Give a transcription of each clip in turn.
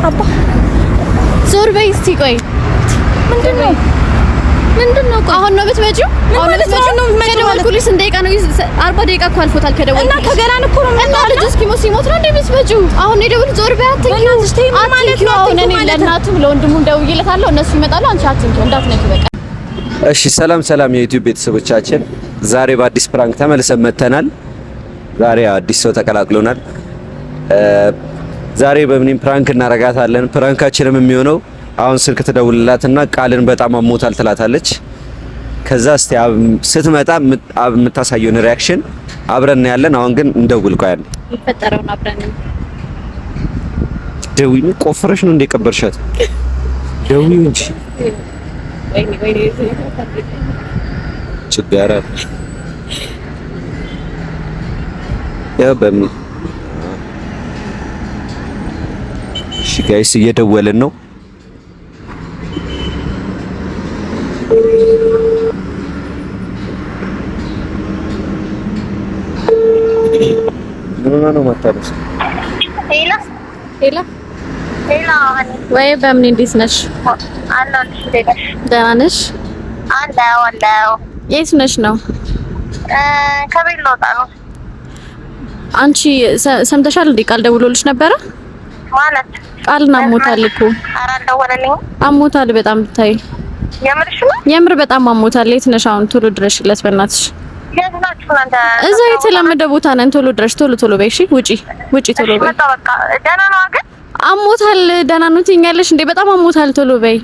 አባ ዞር በይ እስቲ ቆይ ምንድነው አሁን ነው የምትመጪው? አሁን ነው ከደወልኩልሽ ስንት ደቂቃ ነው? 40 ደቂቃ እኮ አልፎታል ከደወልኩልሽ እና ከገላን እኮ ነው እና ልጅ ሲሞት ነው እንደምትመጪው? አሁን ነው የደወልኩት። ዞር በይ አትንኪው ማለት ነው። አሁን እኔ ለእናቱም ለወንድሙም ደውዬለታለሁ። እነሱ ይመጣሉ። አንቺ አትንኪው እንዳትነኪው በቃ። እሺ ሰላም የዩቲዩብ ቤተሰቦቻችን፣ ዛሬ በአዲስ ፕራንክ ተመልሰን መተናል። ዛሬ አዲስ ሰው ተቀላቅሎናል። ዛሬ በምንም ፕራንክ እናረጋታለን። ፕራንካችንም የሚሆነው አሁን ስልክ ትደውልላትና ቃልን በጣም አሞታል ትላታለች። ከዛ እስቲ ስትመጣ የምታሳየውን ሪአክሽን አብረን ያለን። አሁን ግን እንደውል ቆይ አንዴ ይፈጠረውን አብረን ደውይ። ቆፍረሽ ነው እንደ ቀበርሻት? ደውይ እንጂ ወይኔ ችግር በምን እሺ ጋይስ እየደወልን ነው። ነው ማታለሽ? ሄላ ወይ በምን እንዴት ነሽ? አለሁልሽ። ደህና ነሽ? አለሁ። የት ነሽ ነው? ከቤት ልወጣ ነው። አንቺ ሰምተሻል እንዴ? ቃል ደውሎልሽ ነበረ ማለት? ቃልና አሞታል እኮ። ኧረ አልደወለልኝም። አሞታል በጣም ብታይ። የምርሽ ነው? የምር በጣም አሞታል። የት ነሽ አሁን? ቶሎ ድረሽለት በእናትሽ። የት ናችሁ እናንተ? እዛ የተለመደ ቦታ ነን። ቶሎ ድረሽ፣ ቶሎ በይ። እሺ ውጪ ቶሎ በይ። መጣሁ በቃ። ደህና ነው ግን? አሞታል። ደህና ነው ትይኛለሽ እንዴ? በጣም አሞታል። ቶሎ በይ።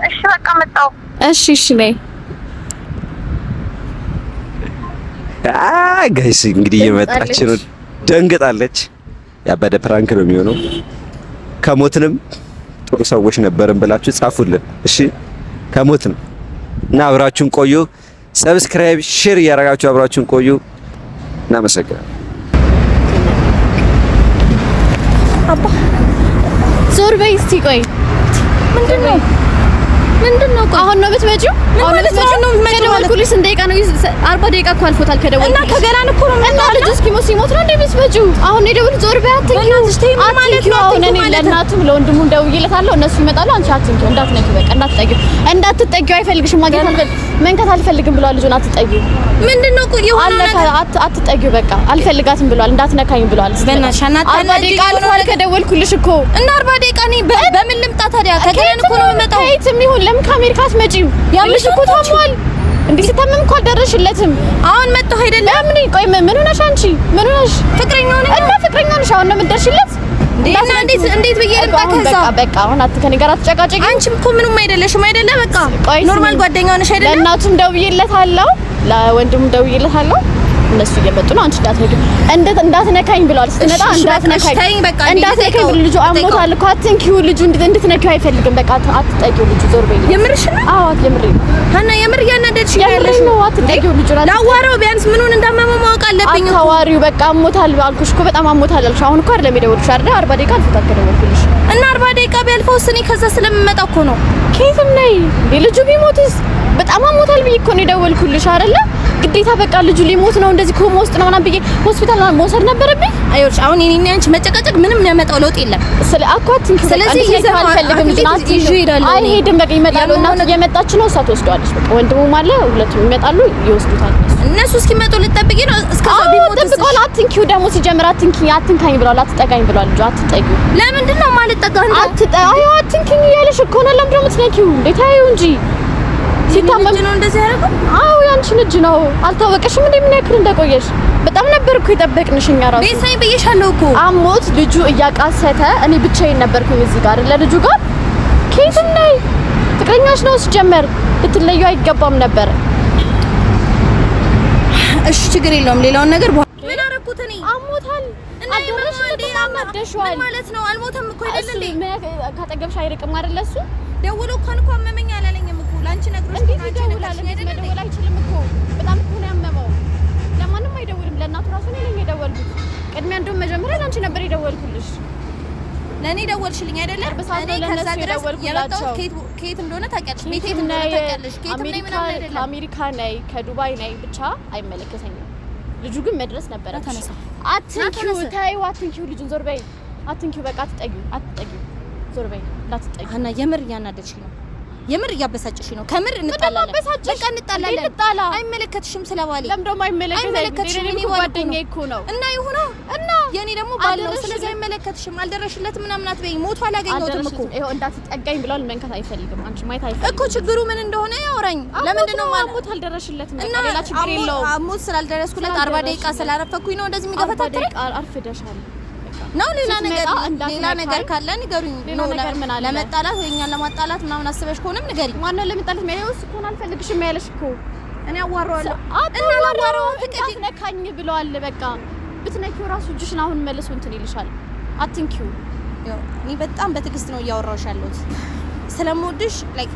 እሺ በቃ መጣሁ። እሺ ነይ። ጋይስ እንግዲህ እየመጣች ነው። ደንግጣለች። ያበደ ፕራንክ ነው የሚሆነው። ከሞትንም ጥሩ ሰዎች ነበርን ብላችሁ ጻፉልን እሺ። ከሞትንም እና አብራችሁን ቆዩ። ሰብስክራይብ፣ ሼር እያደረጋችሁ አብራችሁን ቆዩ። እናመሰግናለን። አባ ዞር በይ እስቲ ቆይ ምንድነው? አሁን ነው የምትመጪው? አሁን ነው ከደወልኩልሽ ስንት ደቂቃ ነው? 40 ደቂቃ እኮ አልፎታል ከደወልኩልሽ እና ከገላን እኮ ነው እና ልጅ ሲሞት ነው እንደምትመጪው? አሁን ነው የደወልኩት። ዞር በይ አትንኪው ማለት ነው። አሁን እኔ ለእናቱም ለወንድሙም ደውዬለታለሁ። እነሱ ይመጣሉ። አንቺ አትንኪው እንዳትነኪው በቃ። እንዳትጠጊው አይፈልግሽም። መንከት አልፈልግም ብሏል ልጁን። አትጠጊው ምንድነው? የሆነ ነገር አትጠጊው በቃ። አልፈልጋትም ብሏል። እንዳትነካኝ ብሏል። በእናትሽ 40 ደቂቃ አልፏል ከደወልኩልሽ እኮ እና 40 ደቂቃ እኔ በምን ልምጣ ታዲያ? ከገላን እኮ ነው የምመጣው። ከየትም ይሁን ለምን ከአሜሪካ አትመጪም? ያምሽ እኮ ታሟል። እንዴ ሲታመም እኮ አልደረሽለትም። አሁን መጣሁ አይደለም? ምን ቆይ ምን ሆነሽ አንቺ? ምን ሆነሽ? ፍቅረኛው ነሽ። አሁን ነው የምትደርሽለት? እንዴት ብዬ ልምጣ? ከዛ በቃ አሁን ከኔ ጋር አትጨቃጨቂ። አንቺም እኮ ምንም አይደለሽም አይደለ? በቃ ኖርማል ጓደኛው ነሽ አይደለ? ለእናቱም ደውዬለታለሁ፣ ለወንድሙም ደውዬለታለሁ። እነሱ እየመጡ ነው። አንቺ እንዳትነካኝ ብለዋል። ስትመጣ እንዳትነካኝ ልጁ አሞታል እኮ አትንኪው። ልጁ እንድትነኪው አይፈልግም። በቃ አትጠጊው ልጁ። ዞር በይ። የምርሽ ነው? አዎ የምሬ ነው። ሀና የምር እያናደድሽ ያለሽ ነው። አትጠጊው ልጁ። ላዋራው ቢያንስ ምኑን እንዳመመው ማወቅ አለብኝ እኮ። አዋሪው በቃ አሞታል አልኩሽ እኮ። በጣም አሞታል አልኩሽ። አሁን እኮ አይደለም የደወልኩሽ አይደል? 40 ደቂቃ አልፎታል ከደወልኩልሽ እና 40 ደቂቃ ቢያልፈውስ እኔ ከዛ ስለምመጣ እኮ ነው። ከየትም ነይ ልጁ ቢሞትስ? በጣም አሞታል ብዬ እኮ ነው የደወልኩልሽ አይደለ? ግዴታ በቃ ልጁ ሊሞት ነው እንደዚህ ኮማ ውስጥ ነው ምናምን ብዬ ሆስፒታል መውሰድ ነበረብኝ። አይወርሽ አሁን እኔና አንቺ መጨቃጨቅ ምንም የሚያመጣው ለውጥ የለም። ስለዚህ ይዘው አልፈልግም ልጅ ናት ይዤ እሄዳለሁ። አይሄድም በቃ ይመጣሉ። እናቱ እየመጣች ነው። እሷ ትወስደዋለች። በቃ ወንድሙም አለ። ሁለቱም ይመጣሉ ይወስዱታል። እነሱ እስኪመጡ ልትጠብቂ ነው? እስከዛ ቢሞት ተጠብቀዋል። አትንኪው ደግሞ ሲጀምር አትንካኝ ብለዋል። አትጠጋኝ ብለዋል ልጁ። አትጠጊው። ለምንድን ነው የማልጠጋው? አትንኪኝ እያለሽ እኮ ነው። ለምንድን ነው የምትነኪው? እንዴት ታየው እንጂ ሲታመም ነው እንደዚህ ያደረገው? አዎ ያንቺን እጅ ነው። አልታወቀሽም እንዴ ምን ያክል እንደቆየሽ? በጣም ነበርኩ የጠበቅንሽ። እኛ ራሱ ቤሳይ ብዬሻለሁ እኮ። አሞት ልጁ እያቃሰተ እኔ ብቻዬን ነበርኩኝ እዚህ ጋር ለልጁ ጋር። ከየትም ነይ ፍቅረኛሽ ነው ሲጀመር። ልትለዩ አይገባም ነበር። እሺ ችግር የለውም። ሌላውን ነገር ምን አደረኩት እኔ? አሞታል አደረሽ እንደማደሽዋል ማለት ነው። አልሞተም እኮ አይደል እንዴ? ካጠገብሽ አይርቅም አይደል? እሱ ደውሎ እኮ አመመኝ አላለኝም እኮ። ላንቺ ነግሮሽ ነው አንቺ ነግሮሽ አይደል? መደወል አይችልም እኮ። በጣም እኮ ነው ያመመው። ለማንም አይደውልም። ለእናቱ ራሱ ነው የደወልኩት። ቅድሚያ እንደውም መጀመሪያ ላንቺ ነበር የደወልኩልሽ። ለኔ ደወልሽልኝ አይደለ? እኔ ከዛ ድረስ የመጣሁት ከየት እንደሆነ ታውቂያለሽ። ቤት የት እንደሆነ ታውቂያለሽ። ከየትም ነኝ ምናምን አይደለም። ከአሜሪካ ነኝ ከዱባይ ነኝ ብቻ አይመለከተኝም። ልጁ ግን መድረስ ነበረ። አትንኪው፣ ተይው፣ አትንኪው ልጁን። ዞር በይ። አትንኪው በቃ። አትጠጊው ዞር በይ እንዳትጠጊ ሀና የምር እያናደድሽኝ ነው የምር እያበሳጭሽ ነው ከምር እንጣላለን በቃ እንጣላለን አይመለከትሽም ስለባሌ ለምን ደግሞ አይመለከትሽም እኔ ጓደኛዬ እኮ ነው እና ይሁን እና የኔ ደግሞ ባል ነው ስለዚህ አይመለከትሽም አልደረሽለት ምናምን አትበይኝ ሞቶ አላገኘሁትም እኮ ይሄው እንዳትጠጋኝ ብሏል መንከት አይፈልግም አንቺ ማየት አይፈልግም እኮ ችግሩ ምን እንደሆነ ያወራኝ ለምንድን ነው ማለት ሞት አልደረሽለትም በቃ ሌላ ችግር የለውም ሞት ስላልደረስኩለት 40 ደቂቃ ስላረፈኩኝ ነው እንደዚህ የሚገፈታተረኝ አርፍደሻል ነው ሌላ ነገር ካለ ንገሩኝ ነው ለመጣላት ወይ እኛን ለማጣላት ምናምን አስበሽ ከሆነም ንገሪኝ ማን ነው ለመጣላት የሚያየውስ እኮ አልፈልግሽም ያለሽ እኮ እኔ አዋራዋለሁ እና አዋራው ፍቅድ ነካኝ ብለዋል በቃ ብትነኪው ራሱ እጅሽን አሁን መልሶ እንትን ይልሻል አትንኪው እኔ በጣም በትግስት ነው እያወራሁሽ ያለሁት ስለምወድሽ ላይክ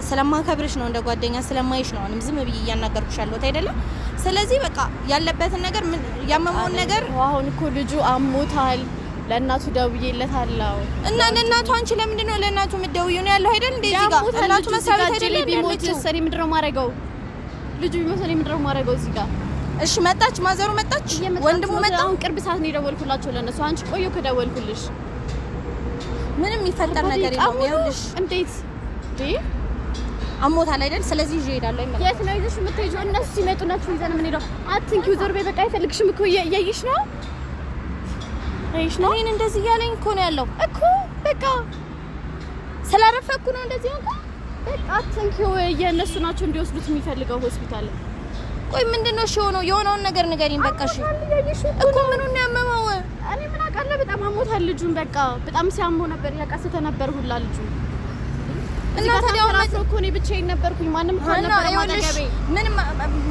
ስለማከብርሽ ነው እንደ ጓደኛ ስለማይሽ ነው አሁንም ዝም ብዬ እያናገርኩሽ ያለሁት አይደለም ስለዚህ በቃ ያለበትን ነገር ያመመውን ነገር አሁን እኮ ልጁ አሞታል ለእናቱ ደውዬለታለሁ እና ለእናቱ አንቺ ለምንድን ነው ለእናቱ የምትደውይው ነው ያለው አይደል እንዴ እዚህ ጋር እናቱ መሳሪያ አይደለም ቢሞት ሰሪ ምንድነው ማረጋው ልጁ ቢሞት ሰሪ ምንድነው ማረጋው እዚህ ጋር እሺ መጣች ማዘሩ መጣች ወንድሙ መጣ አሁን ቅርብ ሰዓት ነው የደወልኩላቸው ለነሱ አንቺ ቆዩ ከደወልኩልሽ ምንም ይፈጠር ነገር የለም ይኸውልሽ እንዴት ዲ አሞታል አይደል ስለዚህ ይዤ እሄዳለሁ አይመለከት የት ነው ይዘሽ የምትሄጂው እነሱ ሲመጡ ናችሁ ይዘን ምን ሄደው አትንኪው ዞር በይ በቃ አይፈልግሽም እኮ እያይሽ ነው እኔን እንደዚህ እያለኝ እኮ ነው ያለው እኮ በቃ ስላረፈኩ ነው እንደዚህ ሆንኩ በቃ አትንኪው የእነሱ ናቸው እንዲወስዱት የሚፈልገው ሆስፒታል ቆይ ምንድነው እሺ ሆኖ የሆነውን ነገር ንገሪኝ በቃ እሺ እኮ ምኑን ያመመው እኔ ምን አውቃለሁ በጣም አሞታል ልጁን በቃ በጣም ሲያመው ነበር ያቃሰተ ነበር ሁላ ልጁ እና ታዲያ ማለት ነው እኮ እኔ ብቻዬን ነበርኩኝ ማንም ካልነበረ ማጠገቤ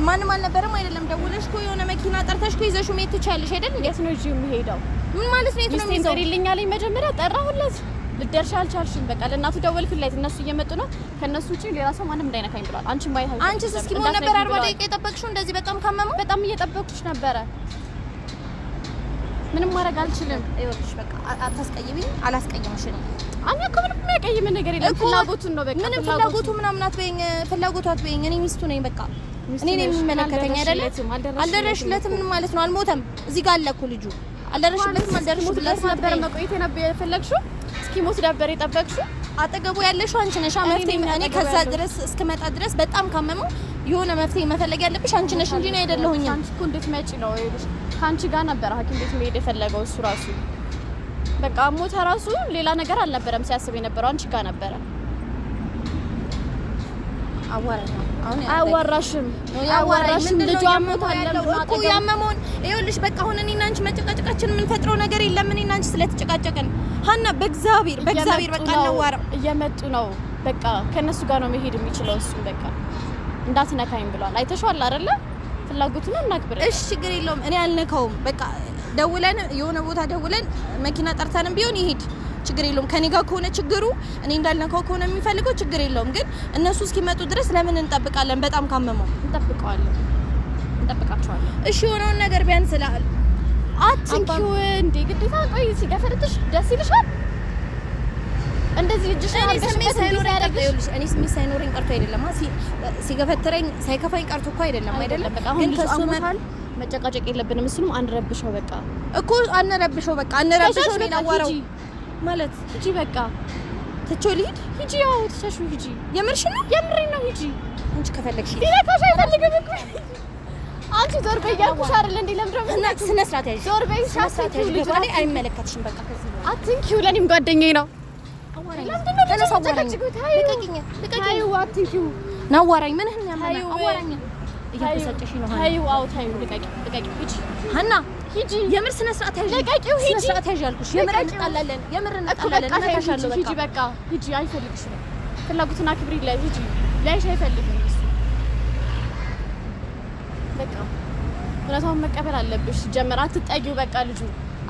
ማንም አልነበረም አይደለም ደውለሽ እኮ የሆነ መኪና ጠርተሽ እኮ ይዘሽው መሄድ ትችያለሽ አይደል የት ነው እዚህ የሚሄደው ምን ማለት ነው የት ነው የሚሄደው ይልኛል መጀመሪያ ጠራሁለት ልደርሽ አልቻልሽም በቃ ለእናቱ ደወልኩለት እነሱ እየመጡ ነው ከነሱ ውጪ ሌላ ሰው ማንም እንዳይነካኝ ብሏል አንቺ ማይታ አንቺስ እስኪ ሞት ነበር 40 ደቂቃ የጠበቅሽው እንደዚህ በጣም ካመመው በጣም እየጠበቅኩሽ ነበረ ምንም ማድረግ አልችልም ይኸውልሽ በቃ አታስቀይሚኝ አላስቀይምሽ ነው አኛ እኮ ምንም የሚያቀይም ነገር የለም ፍላጎቱን ነው በቃ ምንም ፍላጎቱ ምናምን አትበይኝ ፍላጎቱ አትበይኝ እኔ ሚስቱ ነኝ በቃ እኔ ነኝ የሚመለከተኝ አይደል አልደረሽለትም ምን ማለት ነው አልሞተም እዚህ ጋር አለ እኮ ልጁ አልደረሽለትም አልደረሽለትም ነበር መቆየት ነበር የፈለግሽው እስኪሞት ነበር የጠበቅሽው አጠገቡ ያለሽው አንቺ ነሽ መፍትሄ እኔ ከዛ ድረስ እስከመጣ ድረስ በጣም ካመመው የሆነ መፍትሄ መፈለግ ያለብሽ አንቺ ነሽ እንጂ ነው አይደለሁኝ አንቺ እኮ እንዴት መጪ ነው ይኸውልሽ ካንቺ ጋር ነበር ሐኪም ቤት መሄድ የፈለገው እሱ ራሱ በቃ ሞተ ራሱ ሌላ ነገር አልነበረም ሲያስብ የነበረው አንቺ ጋር ነበረ አዋራኝ አሁን አዋራሽም ልጅ አሞታል እኮ ያመመውን ይኸውልሽ በቃ አሁን እኔና አንቺ መጨቃጨቃችን ምን ፈጥረው ነገር የለም እኔና አንቺ ስለተጨቃጨቀን ሀና በእግዚአብሔር በቃ እናዋራው እየመጡ ነው በቃ ከነሱ ጋር ነው መሄድ የሚችለው እሱ በቃ እንዳትነካኝ ብሏል አይተሽዋል አይደለ ፍላጎቱን እናክብር እሺ ችግር የለውም እኔ አልነካውም በቃ ደውለን የሆነ ቦታ ደውለን መኪና ጠርተንም ቢሆን ይሄድ ችግር የለውም ከኔ ጋር ከሆነ ችግሩ እኔ እንዳልነካው ከሆነ የሚፈልገው ችግር የለውም ግን እነሱ እስኪመጡ ድረስ ለምን እንጠብቃለን በጣም ካመመው እንጠብቃቸዋለን እሺ የሆነውን ነገር ቢያንስ ስላል አትንኪው እንዴ ግዴታ ቆይ ሲገፈርትሽ ደስ ይልሻል እንደዚህ ልጅሽ እኔ ስሜት ሳይኖረኝ ቀርቶ አይደለም ሲገፈትረኝ ሳይከፋኝ ቀርቶ እኮ አይደለም አይደለም ግን ከሱ መጨቃጨቅ የለብንም እሱንም አንረብሸው በቃ እኮ አንረብሸው ሌላ ዋራው ማለት ሂጂ በቃ ትቼው ልሂድ ሂጂ ያው ትሸሹ ሂጂ የምርሽ ነው የምሬን ነው ሂጂ አንቺ ከፈለግሽ ሊነካሽ አይፈልግም እኮ አንቺ ዞር በይ ያልኩሽ አይደል እንዴ ለምድረው ስነ ስርዓት ያዥ ዞር በይ ሳትንኪው ልጅ ላይ አይመለከትሽም በቃ ከዚህ አትንኪው ለኔም ጓደኛዬ ነው ልቀቂኝ ናዋራኝ ምን አዋራኝ እያበሳጨሽ ነው ልቀቂው ሂጂ ሀና ሂጂ የምር ስነ ስርዓት ያዥ ልቀቂው ሂጂ ስነ ስርዓት ያዥ አልኩሽ የምር እንጣላለን እናታሻለሁ በቃ ሂጂ በቃ ሂጂ አይፈልግሽም ፍላጎቱን አክብሪ ላይ ሂጂ ላይሽ አይፈልግም እሱ በቃ እውነታውን መቀበል አለብሽ ጀመር አትጠጊው በቃ ልጁ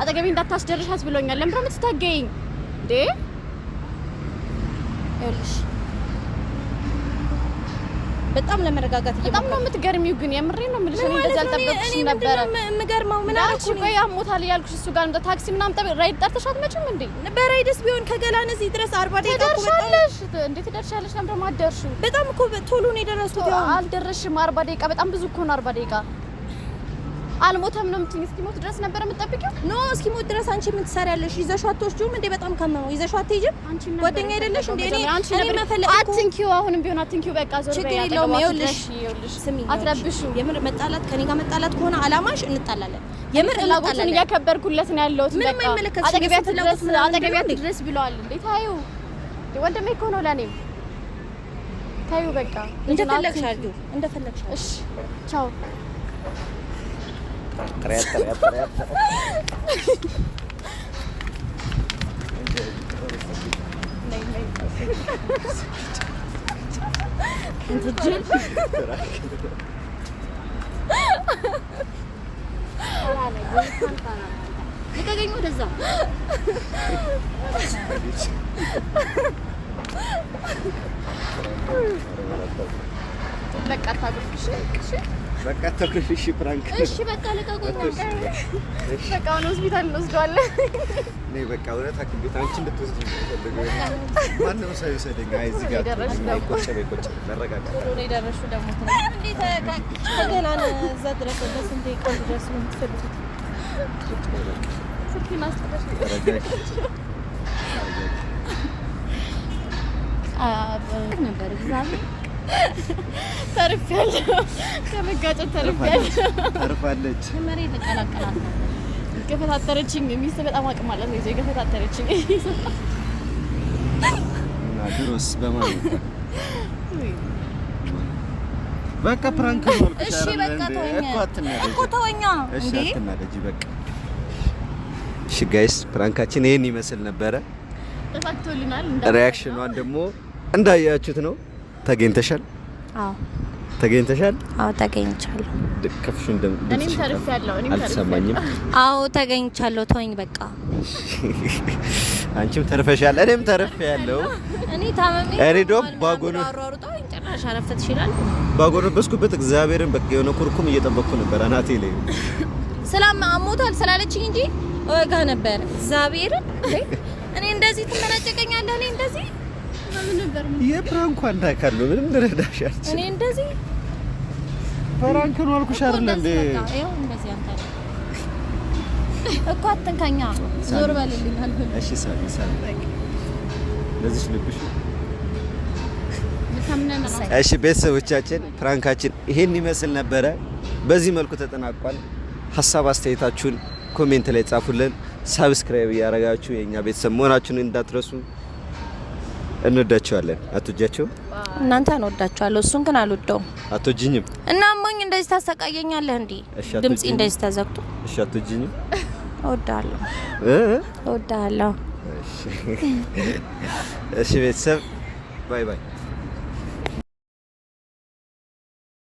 አጠገቤ እንዳታስደርሻት ብሎኛል ለምን ነው የምትታገይኝ እንዴ ይኸውልሽ በጣም ለመረጋጋት በጣም ነው የምትገርሚው ግን የምሬን ነው የምልሽ እኔ እንደዛ አልጠበቅኩሽም ነበረ የምገርመው ምን አልኩሽ ቆይ አሞታል ያልኩሽ እሱ ጋር እንደ ታክሲ ምናምን ራይድ ጠርተሻት መቼም እንዴ በራይድስ ቢሆን ከገላን እዚህ ድረስ 40 ደቂቃ ትደርሻለሽ እንዴ ትደርሻለሽ ለምን ደግሞ አትደርሺው በጣም እኮ ቶሎ ነው የደረስኩት አልደረስሽም 40 ደቂቃ በጣም ብዙ እኮ ነው 40 ደቂቃ አልሞተም ነው የምትይኝ? እስኪሞት ድረስ ነበር የምትጠብቂው? ኖ እስኪሞት ድረስ አንቺ ምን ትሰሪያለሽ? ይዘሽው አትወስጂውም እንዴ? በጣም ከመመው ይዘሽው አትሄጂም? ጓደኛ አይደለሽ እንዴ? እኔ መፈለግ አትንኪው፣ አሁንም ቢሆን አትንኪው። በቃ ዞር በይ። የለውም። ይኸውልሽ ስሚ፣ አትረብሹ። የምር መጣላት ከኔ ጋር መጣላት ከሆነ አላማሽ እንጣላለን። የምር ፍላጎቱን እያከበርኩለት ነው ያለሁት። በቃ አጠገቢያት ድረስ ብለዋል እንዴ? ታዩ ወንድሜ እኮ ነው ለኔም። ታዩ በቃ እንደፈለግሽ አድርጊው፣ እንደፈለግሽ። እሺ ቻው። ጥሪያት ልቀቀኝ ወደዛ። በቃ ታግፍሽ። በቃ ተክፍሽ ፕራንክ። እሺ በቃ ልቀቁኝ። በቃ አሁን ሆስፒታል እንወስደዋለን። ነይ በቃ ወደ ታክም ቤት አንቺ እንድትወስጂ ፈልገው። ማንም ሰው ይሰደኝ። አይ እዚህ ጋር ቆጨ መረጋጋት ቶሎ ነው የደረሽው። ደግሞ እንዴት ከገላን እዛ ድረስ ለስንት ቆይ ድረስ ነው የምትፈልጉት? ስልኬን አስጠፋሽ። ነበር እግዚአብሔር ተርፌያለሁ። ከመጋጨት ተርፌያለሁ። ተርፋለች። መሬት ተቀላቀላት ነው ገፈታተረችኝ። ሚስት በጣም አቅም አላት ነው ይዘው ገፈታተረችኝ። እና ድሮስ በማን በቃ ፕራንክ ነው አልኩሽ። እሺ በቃ ተወኛ እኮ ተወኛ። እሺ አትናደጂ በቃ። እሺ ጋይስ ፕራንካችን ይሄን ይመስል ነበረ። ተፋክቶልናል። ሪአክሽኗን ደግሞ እንዳያችሁት ነው። ተገኝተሻል? አዎ ተገኝተሻል? አዎ ተገኝቻለሁ። ከፍሽ እኔም ተርፌያለሁ። አልሰማኝም። አዎ ተገኝቻለሁ። ተወኝ በቃ። አንቺም ተርፈሻል፣ እኔም ተርፌያለሁ። እኔ ታመሜ እኔ ባጎነ አሯሩጣኝ ጭራሽ አረፈት ይችላል። ባጎነበስኩበት እግዚአብሔርን በቃ የሆነ ኩርኩም እየጠበቅኩ ነበር አናቴ ላይ። ሰላም አሞታል ስላለችኝ እንጂ ወጋ ነበር እግዚአብሔርን። እኔ እንደዚህ ትመናጨቀኛለህ? እኔ እንደዚህ ምን ነበር? የፕራንኩ አንድ አካል ነው። ምንም ልረዳሻል። እኔ እንደዚህ ፕራንክ ነው አልኩሽ አይደል እንዴ? ይኸው እንደዚህ አንተ እኮ አትንካኛ። ዞር በልልኝ አልፈልግም። እሺ ሳሚ ለዚህ ልብሽ። እሺ ቤተሰቦቻችን ፕራንካችን ይሄን ይመስል ነበረ። በዚህ መልኩ ተጠናቋል። ሀሳብ አስተያየታችሁን ኮሜንት ላይ ጻፉልን። ሰብስክራይብ እያደረጋችሁ የኛ ቤተሰብ መሆናችሁን እንዳትረሱ። እንወዳችኋለን። አትወጃቸው? እናንተ እንወዳችኋለሁ። እሱን ግን አልወደውም። አትወጂኝም? እና አሞኝ እንደዚህ ታሰቃየኛለህ እንዴ? ድምጽ እንደዚህ ተዘግቶ። እሺ አትወጂኝም? እወዳለሁ እወዳለሁ። እሺ ቤተሰብ ባይ ባይ።